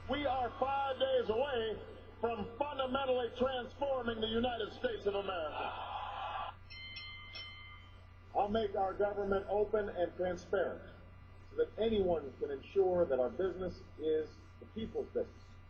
We are 5 days away from fundamentally transforming the United States of America. I'll make our government open and transparent so that anyone can ensure that our business is the people's business.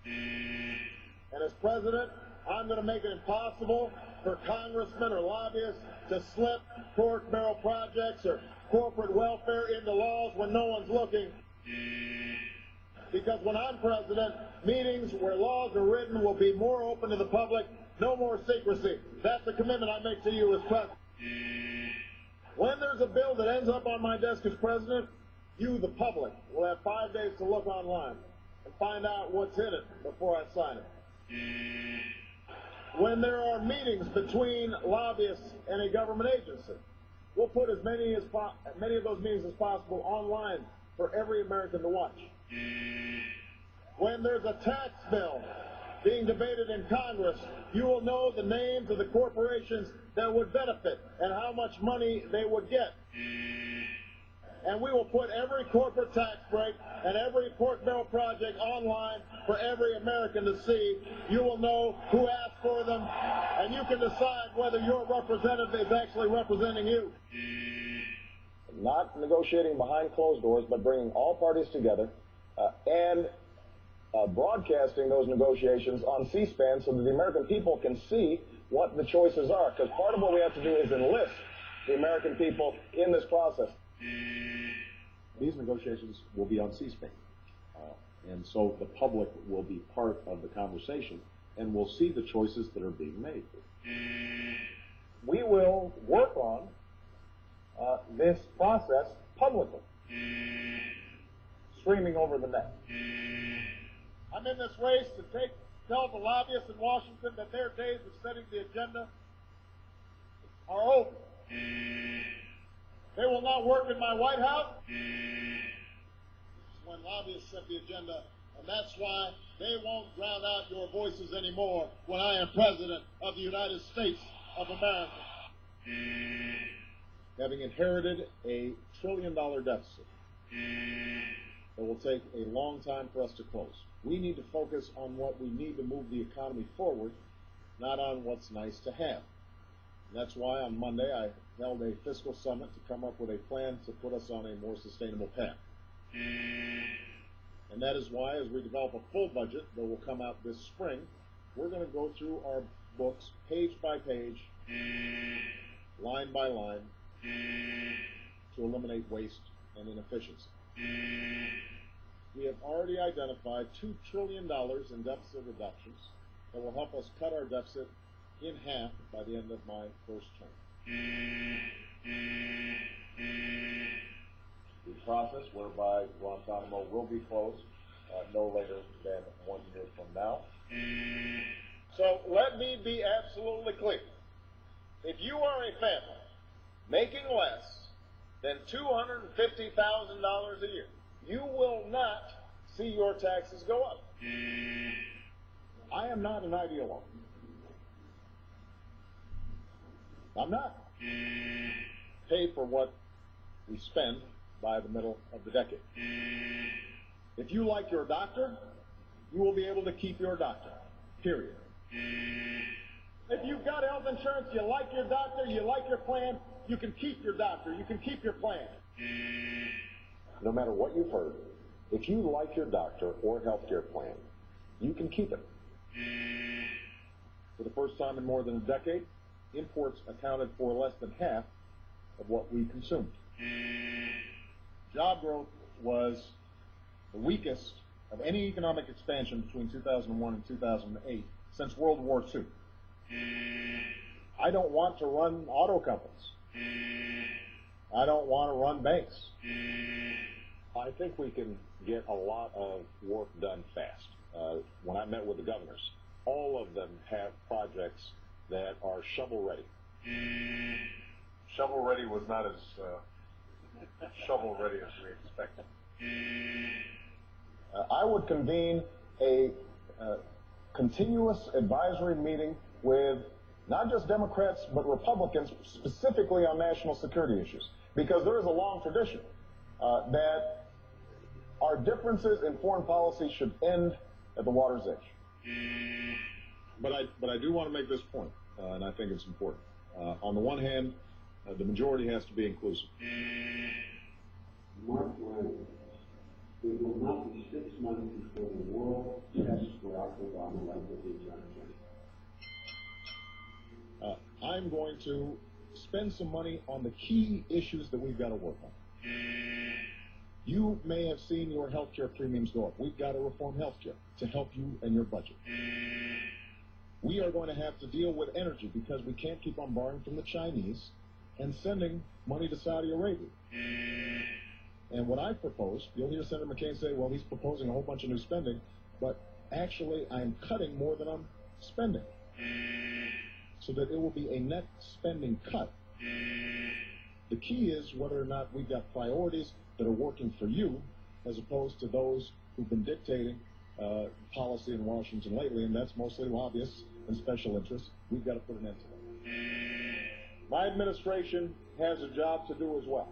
And as president, I'm going to make it impossible for congressmen or lobbyists to slip pork barrel projects or corporate welfare into laws when no one's looking. Because when I'm president, meetings where laws are written will be more open to the public, no more secrecy. That's a commitment I make to you as president. When there's a bill that ends up on my desk as president, you, the public, will have 5 days to look online and find out what's in it before I sign it. When there are meetings between lobbyists and a government agency, we'll put as many of those meetings as possible online for every American to watch. When there's a tax bill being debated in Congress, you will know the names of the corporations that would benefit and how much money they would get. And we will put every corporate tax break and every pork barrel project online for every American to see. You will know who asked for them, and you can decide whether your representative is actually representing you. Not negotiating behind closed doors, but bringing all parties together and broadcasting those negotiations on C-SPAN so that the American people can see what the choices are. Because part of what we have to do is enlist the American people in this process. These negotiations will be on C-SPAN. And so the public will be part of the conversation and will see the choices that are being made. We will work on this process publicly, streaming over the net. I'm in this race to tell the lobbyists in Washington that their days of setting the agenda are over. They will not work in my White House. This is when lobbyists set the agenda, and that's why they won't drown out your voices anymore when I am president of the United States of America. Having inherited a $1 trillion deficit that will take a long time for us to close, we need to focus on what we need to move the economy forward, not on what's nice to have. And that's why on Monday I held a fiscal summit to come up with a plan to put us on a more sustainable path. And that is why, as we develop a full budget that will come out this spring, we're going to go through our books page by page, line by line, to eliminate waste and inefficiency. We have already identified $2 trillion in deficit reductions that will help us cut our deficit in half by the end of my first term. The process whereby Guantanamo will be closed no later than 1 year from now. So let me be absolutely clear. If you are a family making less than $250,000 a year, you will not see your taxes go up. I am not an ideologue. I'm not. Pay for what we spend by the middle of the decade. If you like your doctor, you will be able to keep your doctor, period. If you've got health insurance, you like your doctor, you like your plan, you can keep your doctor, you can keep your plan. No matter what you've heard, if you like your doctor or health care plan, you can keep it. For the first time in more than a decade, imports accounted for less than half of what we consumed. Job growth was the weakest of any economic expansion between 2001 and 2008 since World War II. I don't want to run auto companies. I don't want to run banks. I think we can get a lot of work done fast. When I met with the governors, all of them have projects that are shovel-ready. Shovel-ready was not as shovel-ready as we expected. I would convene a continuous advisory meeting with not just Democrats, but Republicans, specifically on national security issues, because there is a long tradition that our differences in foreign policy should end at the water's edge. But I do want to make this point, and I think it's important. On the one hand, the majority has to be inclusive. Mark Twain, it will not be 6 months before the world tests Barack Obama like they did John Kennedy. I'm going to spend some money on the key issues that we've got to work on. You may have seen your health care premiums go up. We've got to reform health care to help you and your budget. We are going to have to deal with energy because we can't keep on borrowing from the Chinese and sending money to Saudi Arabia. And what I propose, you'll hear Senator McCain say, well, he's proposing a whole bunch of new spending, but actually I'm cutting more than I'm spending, so that it will be a net spending cut. The key is whether or not we've got priorities that are working for you as opposed to those who've been dictating policy in Washington lately, and that's mostly lobbyists and special interests. We've got to put an end to that. My administration has a job to do as well.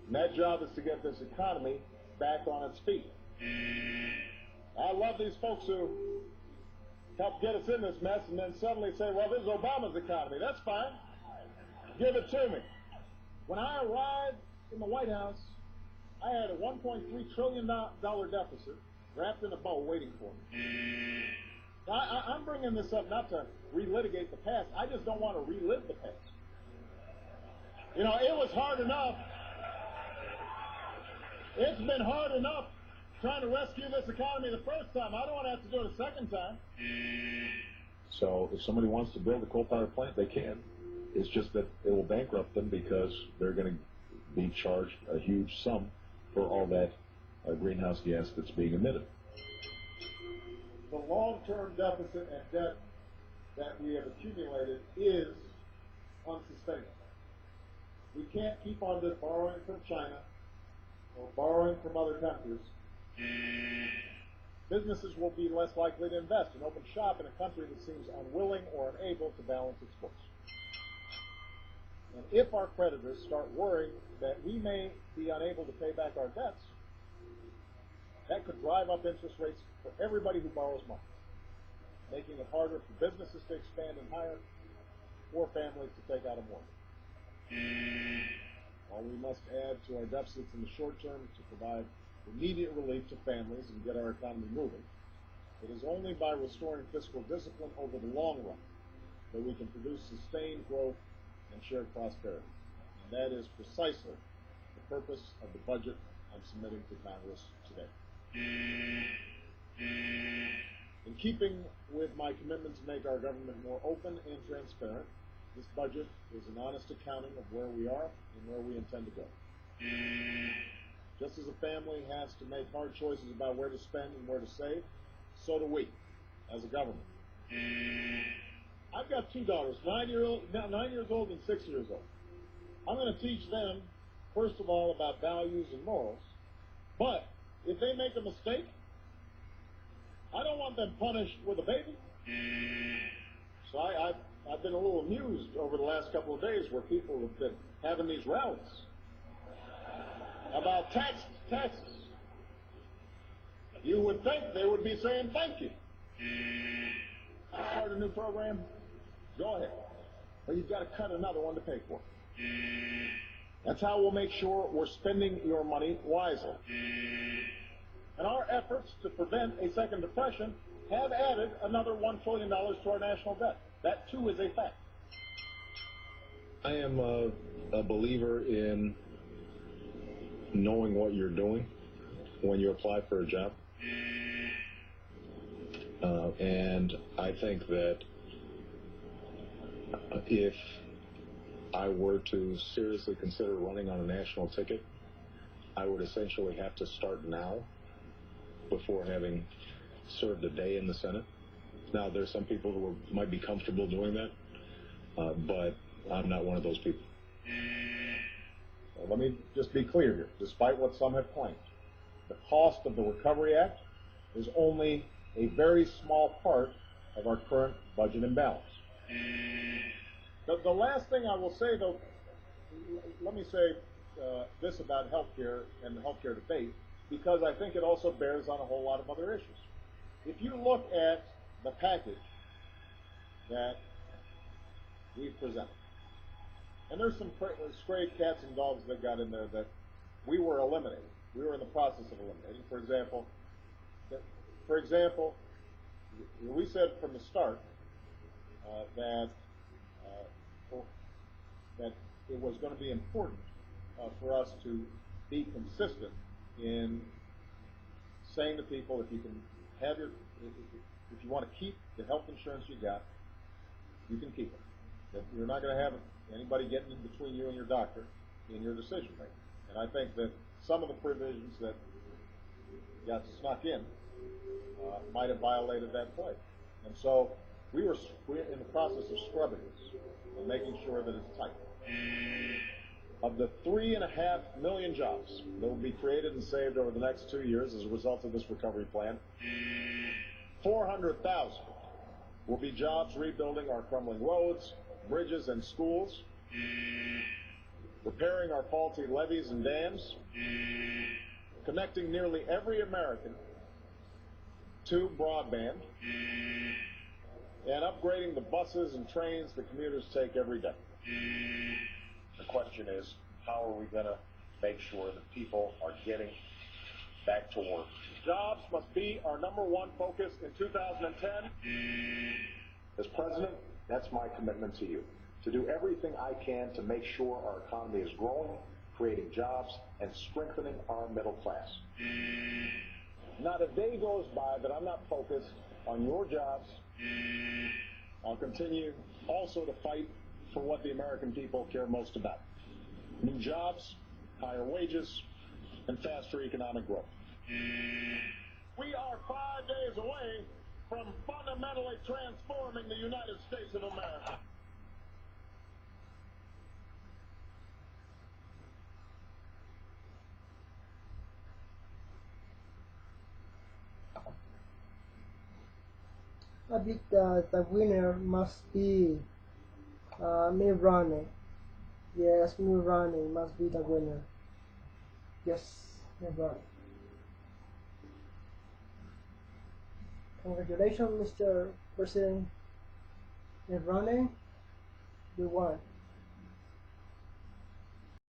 And that job is to get this economy back on its feet. I love these folks who help get us in this mess and then suddenly say, well, this is Obama's economy. That's fine. Give it to me. When I arrived in the White House, I had a $1.3 trillion deficit wrapped in a bow waiting for me. Now, I'm bringing this up not to relitigate the past. I just don't want to relive the past. You know, it was hard enough. It's been hard enough trying to rescue this economy the first time. I don't want to have to do it a second time. So if somebody wants to build a coal-powered plant, they can. It's just that it will bankrupt them because they're going to be charged a huge sum for all that greenhouse gas that's being emitted. The long-term deficit and debt that we have accumulated is unsustainable. We can't keep on just borrowing from China or borrowing from other countries. Businesses will be less likely to invest and open shop in a country that seems unwilling or unable to balance its books. And if our creditors start worrying that we may be unable to pay back our debts, that could drive up interest rates for everybody who borrows money, making it harder for businesses to expand and hire or families to take out a mortgage. While we must add to our deficits in the short term to provide immediate relief to families and get our economy moving, it is only by restoring fiscal discipline over the long run that we can produce sustained growth and shared prosperity. And that is precisely the purpose of the budget I'm submitting to Congress today. In keeping with my commitment to make our government more open and transparent, this budget is an honest accounting of where we are and where we intend to go. Just as a family has to make hard choices about where to spend and where to save, so do we, as a government. I've got two daughters, 9 years old and 6 years old. I'm going to teach them, first of all, about values and morals. But if they make a mistake, I don't want them punished with a baby. So I've been a little amused over the last couple of days where people have been having these rallies about taxes. You would think they would be saying thank you. Start a new program, go ahead. But you've got to cut another one to pay for it. That's how we'll make sure we're spending your money wisely. And our efforts to prevent a second depression have added another $1 trillion to our national debt. That, too, is a fact. I am a believer in knowing what you're doing when you apply for a job. And I think that if I were to seriously consider running on a national ticket, I would essentially have to start now before having served a day in the Senate. Now, there's some people who might be comfortable doing that, but I'm not one of those people. Well, let me just be clear here. Despite what some have claimed, the cost of the Recovery Act is only a very small part of our current budget imbalance. The last thing I will say, though, let me say this about health care and the health care debate, because I think it also bears on a whole lot of other issues. if you look at the package that we've presented, and there's some stray cats and dogs that got in there that we were eliminating. We were in the process of eliminating. For example, we said from the start that it was going to be important for us to be consistent in saying to people, if you want to keep the health insurance you got, you can keep it. That you're not going to have anybody getting in between you and your doctor in your decision making. And I think that some of the provisions that got snuck in might have violated that pledge. And so we're in the process of scrubbing this and making sure that it's tight. Of the 3.5 million jobs that will be created and saved over the next 2 years as a result of this recovery plan, 400,000 will be jobs rebuilding our crumbling roads, bridges, and schools, repairing our faulty levees and dams, connecting nearly every American to broadband, and upgrading the buses and trains that commuters take every day. The question is, how are we going to make sure that people are getting back to work? Jobs must be our #1 focus in 2010. As president, that's my commitment to you, to do everything I can to make sure our economy is growing, creating jobs, and strengthening our middle class. Not a day goes by that I'm not focused on your jobs. I'll continue also to fight for what the American people care most about: new jobs, higher wages, and faster economic growth. We are 5 days away from fundamentally transforming the United States of America. I believe the winner must be Mitt Romney. Yes, Mitt Romney must be the winner. Yes, Mitt Romney. Congratulations, Mr. President Mitt Romney. You won.